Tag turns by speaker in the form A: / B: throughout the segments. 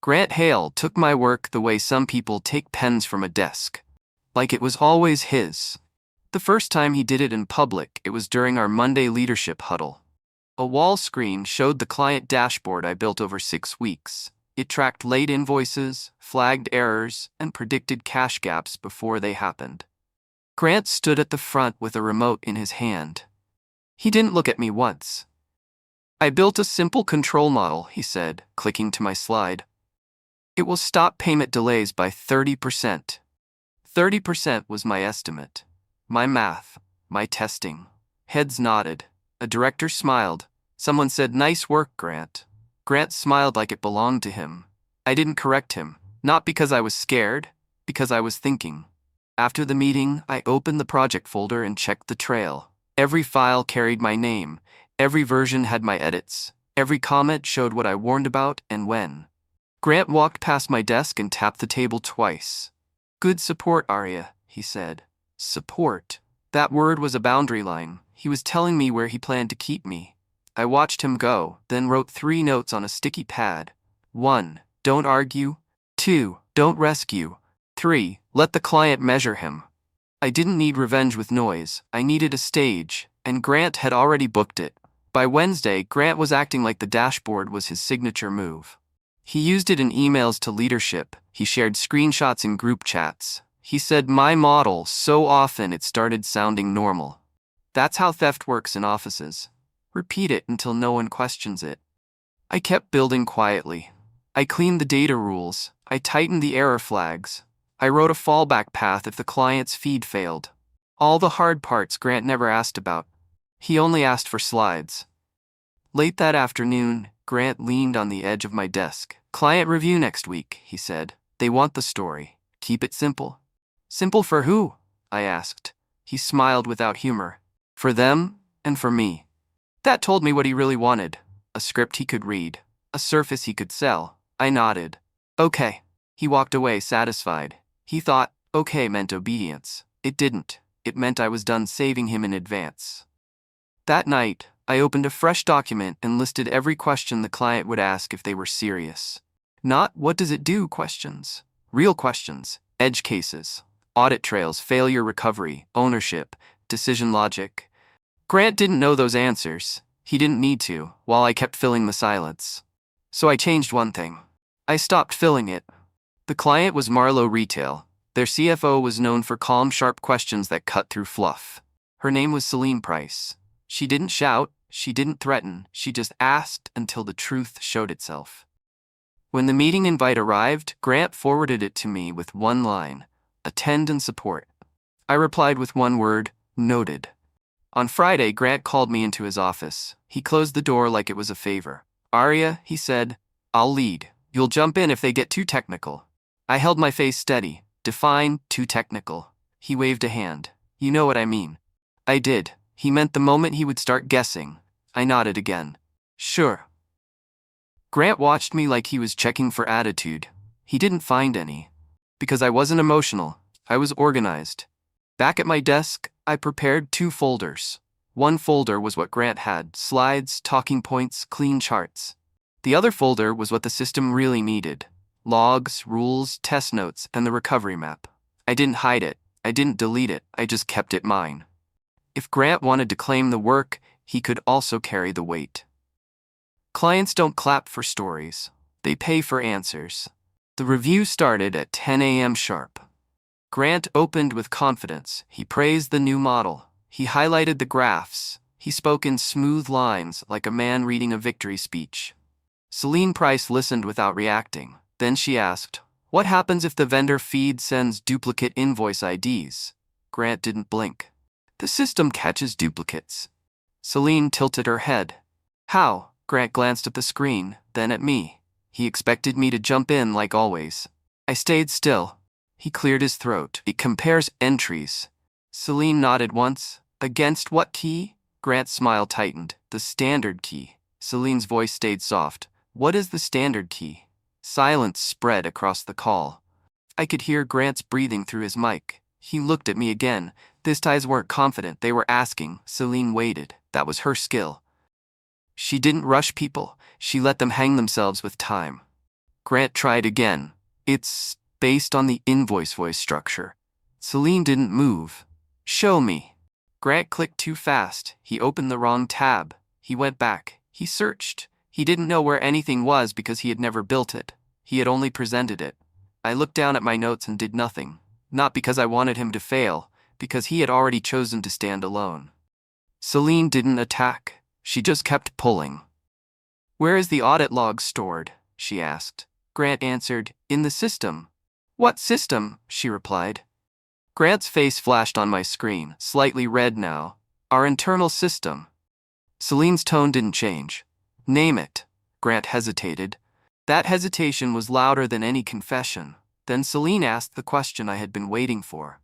A: Grant Hale took my work the way some people take pens from a desk. Like it was always his. The first time he did it in public, it was during our Monday leadership huddle. A wall screen showed the client dashboard I built over 6 weeks. It tracked late invoices, flagged errors, and predicted cash gaps before they happened. Grant stood at the front with a remote in his hand. He didn't look at me once. "I built a simple control model," he said, clicking to my slide. "It will stop payment delays by 30%. 30% was my estimate. My math, my testing." Heads nodded. A director smiled. Someone said, "Nice work, Grant." Grant smiled like it belonged to him. I didn't correct him, not because I was scared, because I was thinking. After the meeting, I opened the project folder and checked the trail. Every file carried my name. Every version had my edits. Every comment showed what I warned about and when. Grant walked past my desk and tapped the table twice. "Good support, Arya," he said. Support. That word was a boundary line. He was telling me where he planned to keep me. I watched him go, then wrote 3 notes on a sticky pad. 1. Don't argue. 2. Don't rescue. 3. Let the client measure him. I didn't need revenge with noise. I needed a stage, and Grant had already booked it. By Wednesday, Grant was acting like the dashboard was his signature move. He used it in emails to leadership. He shared screenshots in group chats. He said my model so often it started sounding normal. That's how theft works in offices. Repeat it until no one questions it. I kept building quietly. I cleaned the data rules. I tightened the error flags. I wrote a fallback path if the client's feed failed. All the hard parts Grant never asked about. He only asked for slides. Late that afternoon, Grant leaned on the edge of my desk. "Client review next week," he said. "They want the story. Keep it simple." "Simple for who?" I asked. He smiled without humor. "For them, and for me." That told me what he really wanted. A script he could read. A surface he could sell. I nodded. "Okay." He walked away satisfied. He thought, okay meant obedience. It didn't. It meant I was done saving him in advance. That night, I opened a fresh document and listed every question the client would ask if they were serious. Not "what does it do" questions. Real questions. Edge cases. Audit trails, failure recovery, ownership, decision logic. Grant didn't know those answers. He didn't need to, while I kept filling the silence. So I changed one thing. I stopped filling it. The client was Marlowe Retail. Their CFO was known for calm, sharp questions that cut through fluff. Her name was Celine Price. She didn't shout, she didn't threaten, she just asked until the truth showed itself. When the meeting invite arrived, Grant forwarded it to me with one line: "Attend and support." I replied with one word: "Noted." On Friday, Grant called me into his office. He closed the door like it was a favor. "Arya," he said, "I'll lead. You'll jump in if they get too technical." I held my face steady. "Define too technical." He waved a hand. "You know what I mean." I did. He meant the moment he would start guessing. I nodded again. "Sure." Grant watched me like he was checking for attitude. He didn't find any. Because I wasn't emotional. I was organized. Back at my desk, I prepared 2 folders. One folder was what Grant had: slides, talking points, clean charts. The other folder was what the system really needed: logs, rules, test notes, and the recovery map. I didn't hide it. I didn't delete it. I just kept it mine. If Grant wanted to claim the work, he could also carry the weight. Clients don't clap for stories. They pay for answers. The review started at 10 a.m. sharp. Grant opened with confidence. He praised the new model. He highlighted the graphs. He spoke in smooth lines like a man reading a victory speech. Celine Price listened without reacting. Then she asked, "What happens if the vendor feed sends duplicate invoice IDs?" Grant didn't blink. "The system catches duplicates." Celine tilted her head. "How?" Grant glanced at the screen, then at me. He expected me to jump in like always. I stayed still. He cleared his throat. "It compares entries." Celine nodded once. "Against what key?" Grant's smile tightened. "The standard key." Celine's voice stayed soft. "What is the standard key?" Silence spread across the call. I could hear Grant's breathing through his mic. He looked at me again. His eyes weren't confident. They were asking. Celine waited. That was her skill. She didn't rush people. She let them hang themselves with time. Grant tried again. It's based on the invoice voice structure. Celine didn't move. Show me. Grant clicked too fast. He opened the wrong tab. He went back. He searched. He didn't know where anything was because he had never built it. He had only presented it. I looked down at my notes and did nothing. Not because I wanted him to fail, because he had already chosen to stand alone. Celine didn't attack. She just kept pulling. Where is the audit log stored? She asked. Grant answered, in the system. What system? She replied. Grant's face flashed on my screen, slightly red now. Our internal system. Celine's tone didn't change. Name it. Grant hesitated. That hesitation was louder than any confession. Then Celine asked the question I had been waiting for.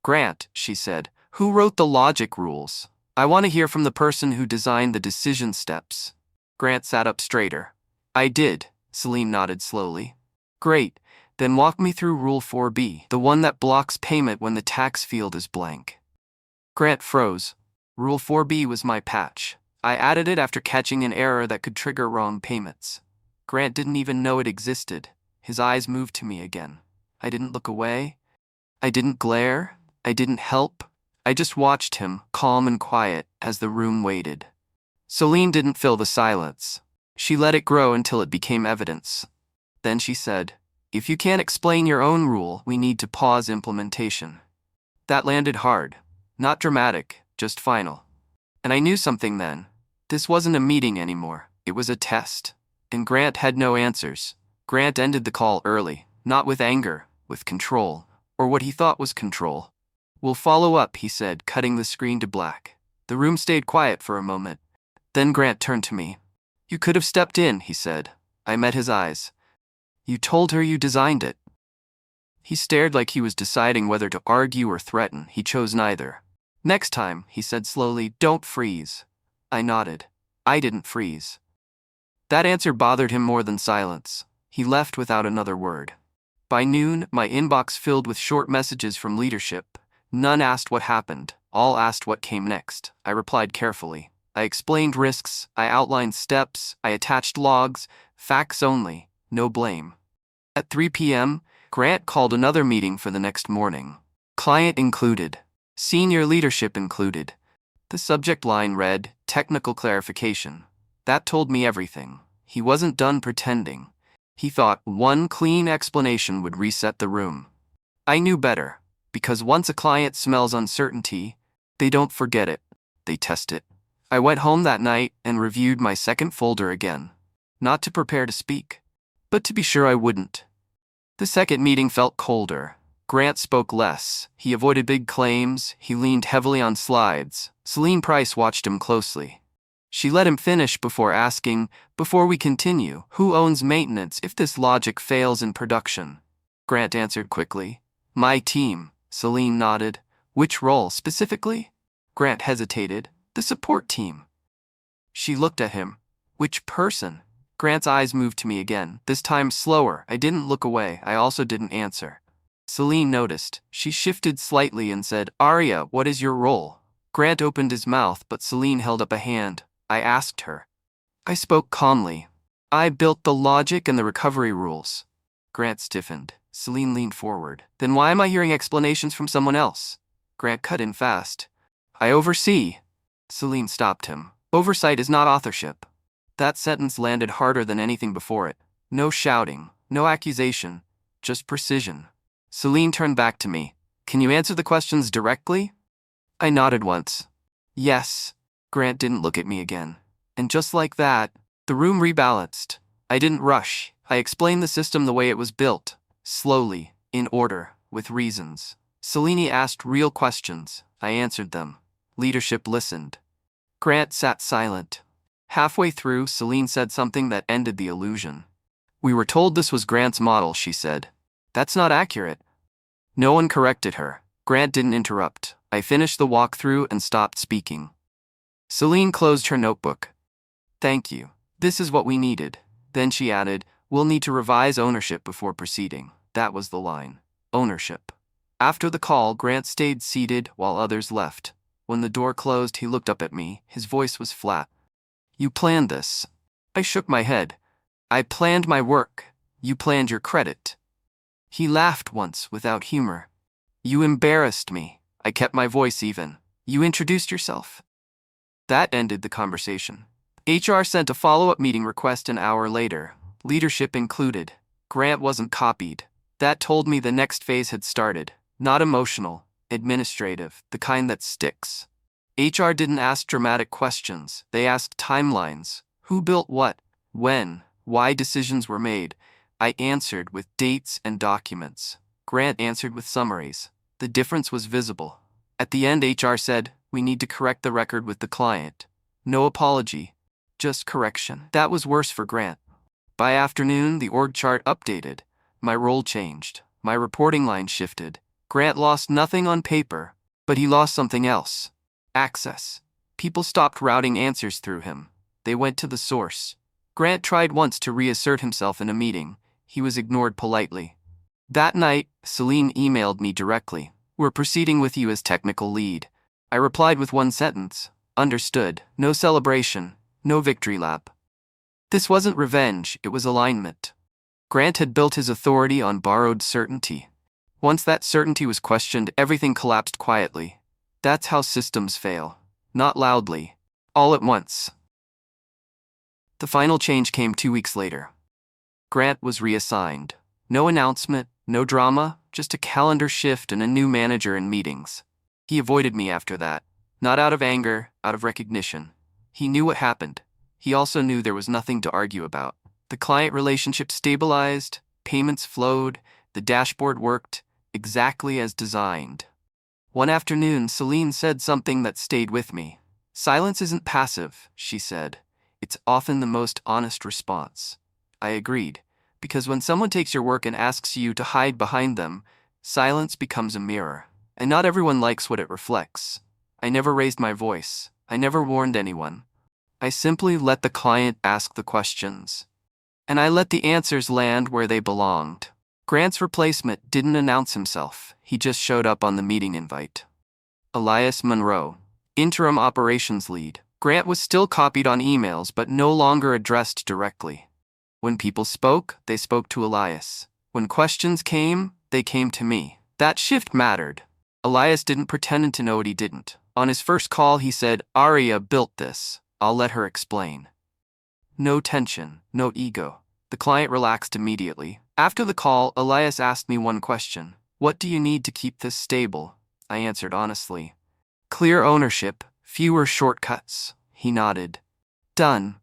A: Grant, she said, who wrote the logic rules? I want to hear from the person who designed the decision steps. Grant sat up straighter. I did, Celine nodded slowly. Great, then walk me through Rule 4B, the one that blocks payment when the tax field is blank. Grant froze. Rule 4B was my patch. I added it after catching an error that could trigger wrong payments. Grant didn't even know it existed. His eyes moved to me again. I didn't look away. I didn't glare. I didn't help. I just watched him, calm and quiet, as the room waited. Celine didn't fill the silence. She let it grow until it became evidence. Then she said, if you can't explain your own rule, we need to pause implementation. That landed hard. Not dramatic, just final. And I knew something then. This wasn't a meeting anymore. It was a test. And Grant had no answers. Grant ended the call early, not with anger, with control, or what he thought was control. We'll follow up, he said, cutting the screen to black. The room stayed quiet for a moment. Then Grant turned to me. You could have stepped in, he said. I met his eyes. You told her you designed it. He stared like he was deciding whether to argue or threaten. He chose neither. Next time, he said slowly, don't freeze. I nodded. I didn't freeze. That answer bothered him more than silence. He left without another word. By noon, my inbox filled with short messages from leadership. None asked what happened. All asked what came next. I replied carefully. I explained risks. I outlined steps. I attached logs. Facts only. No blame. At 3 p.m., Grant called another meeting for the next morning. Client included. Senior leadership included. The subject line read, technical clarification. That told me everything. He wasn't done pretending. He thought one clean explanation would reset the room. I knew better, because once a client smells uncertainty, they don't forget it, they test it. I went home that night and reviewed my second folder again. Not to prepare to speak, but to be sure I wouldn't. The second meeting felt colder. Grant spoke less. He avoided big claims. He leaned heavily on slides. Celine Price watched him closely. She let him finish before asking, before we continue, who owns maintenance if this logic fails in production? Grant answered quickly. My team. Celine nodded. Which role specifically? Grant hesitated. The support team. She looked at him. Which person? Grant's eyes moved to me again, this time slower. I didn't look away. I also didn't answer. Celine noticed. She shifted slightly and said, Arya, what is your role? Grant opened his mouth, but Celine held up a hand. I asked her. I spoke calmly. I built the logic and the recovery rules. Grant stiffened. Celine leaned forward. Then why am I hearing explanations from someone else? Grant cut in fast. I oversee. Celine stopped him. Oversight is not authorship. That sentence landed harder than anything before it. No shouting, no accusation, just precision. Celine turned back to me. Can you answer the questions directly? I nodded once. Yes. Grant didn't look at me again. And just like that, the room rebalanced. I didn't rush. I explained the system the way it was built. Slowly, in order, with reasons. Celine asked real questions. I answered them. Leadership listened. Grant sat silent. Halfway through, Celine said something that ended the illusion. We were told this was Grant's model, she said. That's not accurate. No one corrected her. Grant didn't interrupt. I finished the walkthrough and stopped speaking. Celine closed her notebook. Thank you. This is what we needed. Then she added, we'll need to revise ownership before proceeding. That was the line. Ownership. After the call, Grant stayed seated while others left. When the door closed, he looked up at me. His voice was flat. You planned this. I shook my head. I planned my work. You planned your credit. He laughed once without humor. You embarrassed me. I kept my voice even. You introduced yourself. That ended the conversation. HR sent a follow-up meeting request an hour later, leadership included. Grant wasn't copied. That told me the next phase had started. Not emotional, administrative, the kind that sticks. HR didn't ask dramatic questions. They asked timelines. Who built what? When? Why decisions were made? I answered with dates and documents. Grant answered with summaries. The difference was visible. At the end, HR said, we need to correct the record with the client. No apology, just correction. That was worse for Grant. By afternoon, the org chart updated. My role changed. My reporting line shifted. Grant lost nothing on paper, but he lost something else. Access. People stopped routing answers through him. They went to the source. Grant tried once to reassert himself in a meeting. He was ignored politely. That night, Celine emailed me directly. We're proceeding with you as technical lead. I replied with one sentence. Understood. No celebration. No victory lap. This wasn't revenge, it was alignment. Grant had built his authority on borrowed certainty. Once that certainty was questioned, everything collapsed quietly. That's how systems fail. Not loudly. All at once. The final change came 2 weeks later. Grant was reassigned. No announcement, no drama, just a calendar shift and a new manager in meetings. He avoided me after that. Not out of anger, out of recognition. He knew what happened. He also knew there was nothing to argue about. The client relationship stabilized, payments flowed, the dashboard worked, exactly as designed. One afternoon, Celine said something that stayed with me. Silence isn't passive, she said. It's often the most honest response. I agreed, because when someone takes your work and asks you to hide behind them, silence becomes a mirror. And not everyone likes what it reflects. I never raised my voice. I never warned anyone. I simply let the client ask the questions. And I let the answers land where they belonged. Grant's replacement didn't announce himself. He just showed up on the meeting invite. Elias Monroe, interim operations lead. Grant was still copied on emails but no longer addressed directly. When people spoke, they spoke to Elias. When questions came, they came to me. That shift mattered. Elias didn't pretend to know what he didn't. On his first call, he said, Aria built this. I'll let her explain. No tension, no ego. The client relaxed immediately. After the call, Elias asked me one question. What do you need to keep this stable? I answered honestly. Clear ownership, fewer shortcuts. He nodded. Done.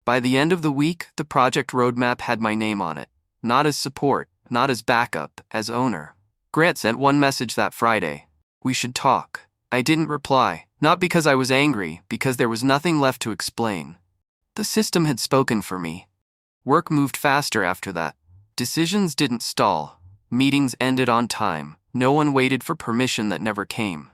A: By the end of the week, the project roadmap had my name on it. Not as support, not as backup, as owner. Grant sent one message that Friday. We should talk. I didn't reply, not because I was angry, because there was nothing left to explain. The system had spoken for me. Work moved faster after that. Decisions didn't stall. Meetings ended on time. No one waited for permission that never came.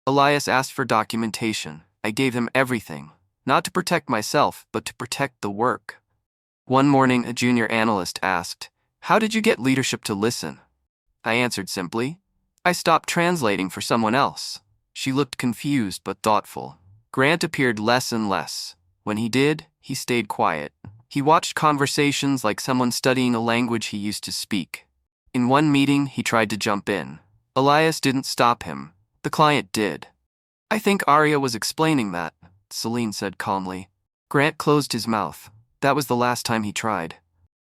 A: Elias asked for documentation. I gave him everything. Not to protect myself, but to protect the work. One morning, a junior analyst asked, How did you get leadership to listen? I answered simply, I stopped translating for someone else. She looked confused but thoughtful. Grant appeared less and less. When he did, he stayed quiet. He watched conversations like someone studying a language he used to speak. In one meeting, he tried to jump in. Elias didn't stop him. The client did. I think Aria was explaining that, Celine said calmly. Grant closed his mouth. That was the last time he tried.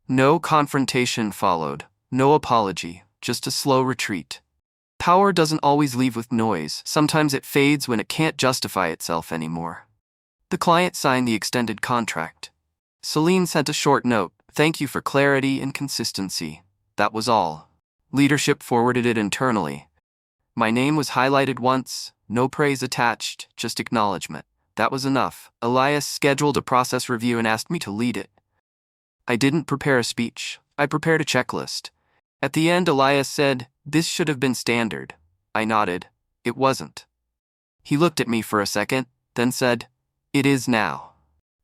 A: No confrontation followed. No apology. Just a slow retreat. Power doesn't always leave with noise. Sometimes it fades when it can't justify itself anymore. The client signed the extended contract. Celine sent a short note. Thank you for clarity and consistency. That was all. Leadership forwarded it internally. My name was highlighted once. No praise attached, just acknowledgement. That was enough. Elias scheduled a process review and asked me to lead it. I didn't prepare a speech. I prepared a checklist. At the end, Elias said, This should have been standard. I nodded. It wasn't. He looked at me for a second, then said, It is now.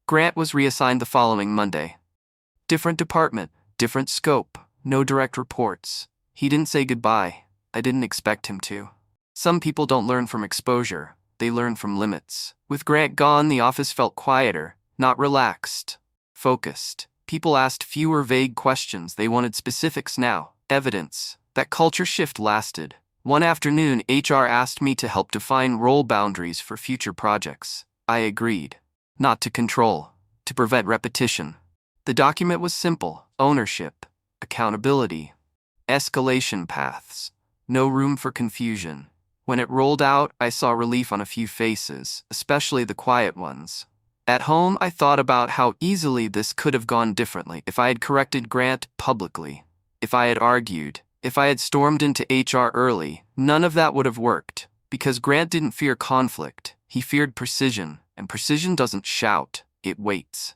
A: Grant was reassigned the following Monday. Different department, different scope, no direct reports. He didn't say goodbye. I didn't expect him to. Some people don't learn from exposure. They learn from limits. With Grant gone, the office felt quieter, not relaxed, focused. People asked fewer vague questions, they wanted specifics now, evidence. That culture shift lasted. One afternoon, HR asked me to help define role boundaries for future projects. I agreed. Not to control, to prevent repetition. The document was simple: ownership, accountability, escalation paths, no room for confusion. When it rolled out, I saw relief on a few faces, especially the quiet ones. At home, I thought about how easily this could have gone differently if I had corrected Grant publicly, if I had argued, if I had stormed into HR early. None of that would have worked, because Grant didn't fear conflict, he feared precision, and precision doesn't shout, it waits.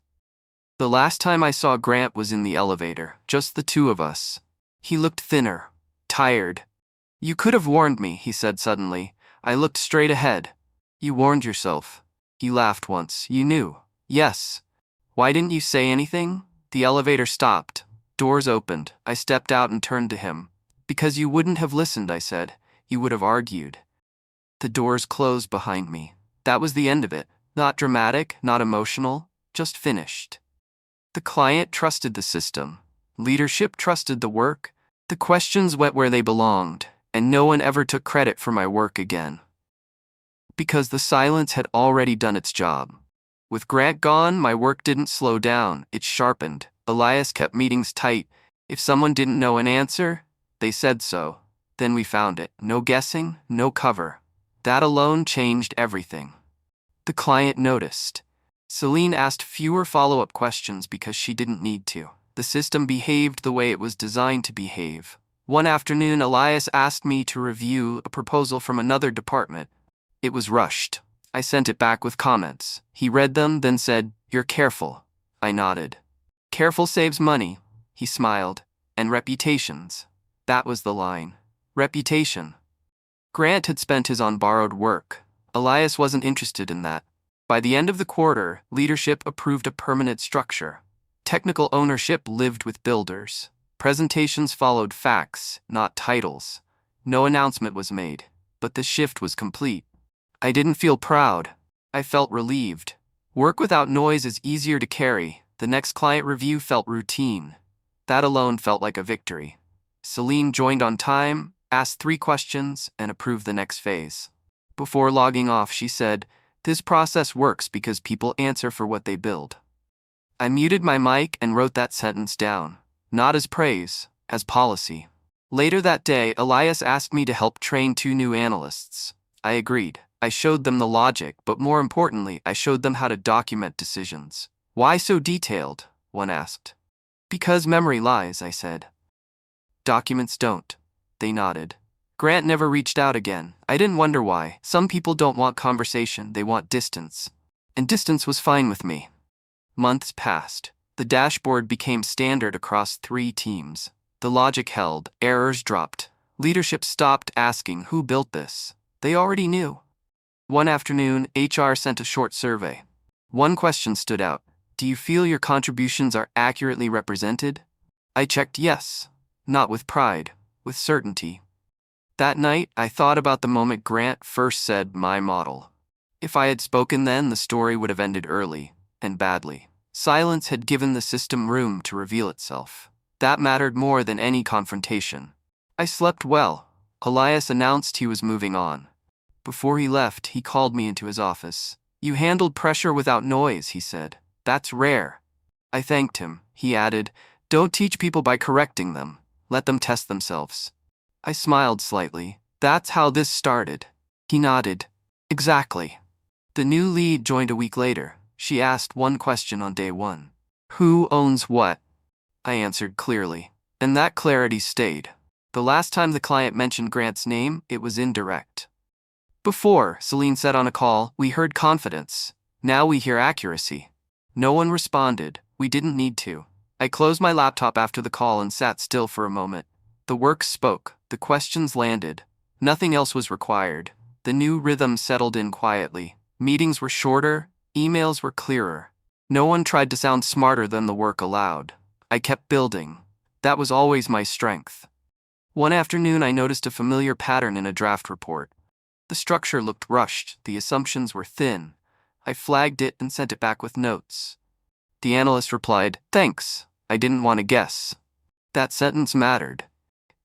A: The last time I saw Grant was in the elevator, just the two of us. He looked thinner, tired. "You could have warned me," he said suddenly. I looked straight ahead. "You warned yourself." He laughed once. "You knew." "Yes." "Why didn't you say anything?" The elevator stopped. Doors opened. I stepped out and turned to him. "Because you wouldn't have listened," I said. "You would have argued." The doors closed behind me. That was the end of it. Not dramatic, not emotional, just finished. The client trusted the system. Leadership trusted the work. The questions went where they belonged, and no one ever took credit for my work again. Because the silence had already done its job. With Grant gone, my work didn't slow down, it sharpened. Elias kept meetings tight. If someone didn't know an answer, they said so. Then we found it. No guessing, no cover. That alone changed everything. The client noticed. Celine asked fewer follow-up questions because she didn't need to. The system behaved the way it was designed to behave. One afternoon, Elias asked me to review a proposal from another department. It was rushed. I sent it back with comments. He read them, then said, "You're careful." I nodded. "Careful saves money," he smiled. "And reputations." That was the line. Reputation. Grant had spent his on borrowed work. Elias wasn't interested in that. By the end of the quarter, leadership approved a permanent structure. Technical ownership lived with builders. Presentations followed facts, not titles. No announcement was made, but the shift was complete. I didn't feel proud. I felt relieved. Work without noise is easier to carry. The next client review felt routine. That alone felt like a victory. Celine joined on time, asked 3 questions, and approved the next phase. Before logging off, she said, "This process works because people answer for what they build." I muted my mic and wrote that sentence down, not as praise, as policy. Later that day, Elias asked me to help train 2 new analysts. I agreed. I showed them the logic, but more importantly, I showed them how to document decisions. "Why so detailed?" one asked. "Because memory lies," I said. "Documents don't." They nodded. Grant never reached out again. I didn't wonder why. Some people don't want conversation, they want distance. And distance was fine with me. Months passed. The dashboard became standard across 3 teams. The logic held, errors dropped. Leadership stopped asking who built this. They already knew. One afternoon, HR sent a short survey. One question stood out. "Do you feel your contributions are accurately represented?" I checked yes. Not with pride, with certainty. That night, I thought about the moment Grant first said "my model." If I had spoken then, the story would have ended early, and badly. Silence had given the system room to reveal itself. That mattered more than any confrontation. I slept well. Elias announced he was moving on. Before he left, he called me into his office. "You handled pressure without noise," he said. "That's rare." I thanked him. He added, "Don't teach people by correcting them. Let them test themselves." I smiled slightly. "That's how this started." He nodded. "Exactly." The new lead joined a week later. She asked one question on day 1. "Who owns what?" I answered clearly. And that clarity stayed. The last time the client mentioned Grant's name, it was indirect. Before, Celine said on a call, we heard confidence. Now we hear accuracy. No one responded. We didn't need to. I closed my laptop after the call and sat still for a moment. The work spoke. The questions landed. Nothing else was required. The new rhythm settled in quietly. Meetings were shorter. Emails were clearer. No one tried to sound smarter than the work allowed. I kept building. That was always my strength. One afternoon, I noticed a familiar pattern in a draft report. The structure looked rushed. The assumptions were thin. I flagged it and sent it back with notes. The analyst replied, "Thanks, I didn't want to guess." That sentence mattered.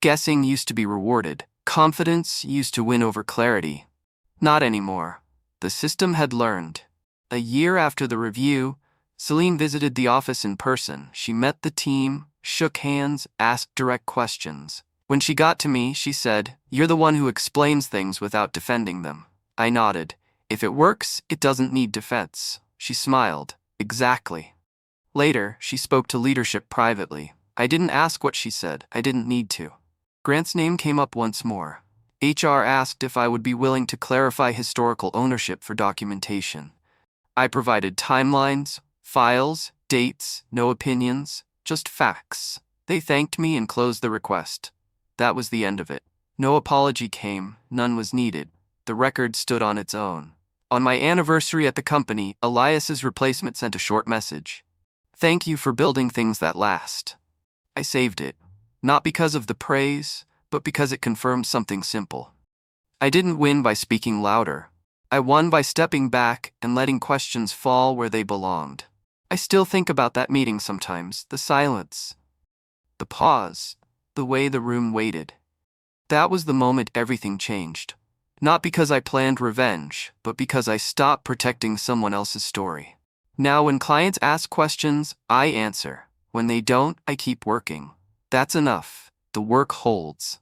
A: Guessing used to be rewarded. Confidence used to win over clarity. Not anymore. The system had learned. A year after the review, Celine visited the office in person. She met the team, shook hands, asked direct questions. When she got to me, she said, "You're the one who explains things without defending them." I nodded. "If it works, it doesn't need defense." She smiled. "Exactly." Later, she spoke to leadership privately. I didn't ask what she said. I didn't need to. Grant's name came up once more. HR asked if I would be willing to clarify historical ownership for documentation. I provided timelines, files, dates, no opinions, just facts. They thanked me and closed the request. That was the end of it. No apology came, none was needed. The record stood on its own. On my anniversary at the company, Elias's replacement sent a short message. "Thank you for building things that last." I saved it, not because of the praise, but because it confirmed something simple. I didn't win by speaking louder. I won by stepping back and letting questions fall where they belonged. I still think about that meeting sometimes, the silence, the pause, the way the room waited. That was the moment everything changed. Not because I planned revenge, but because I stopped protecting someone else's story. Now when clients ask questions, I answer. When they don't, I keep working. That's enough. The work holds.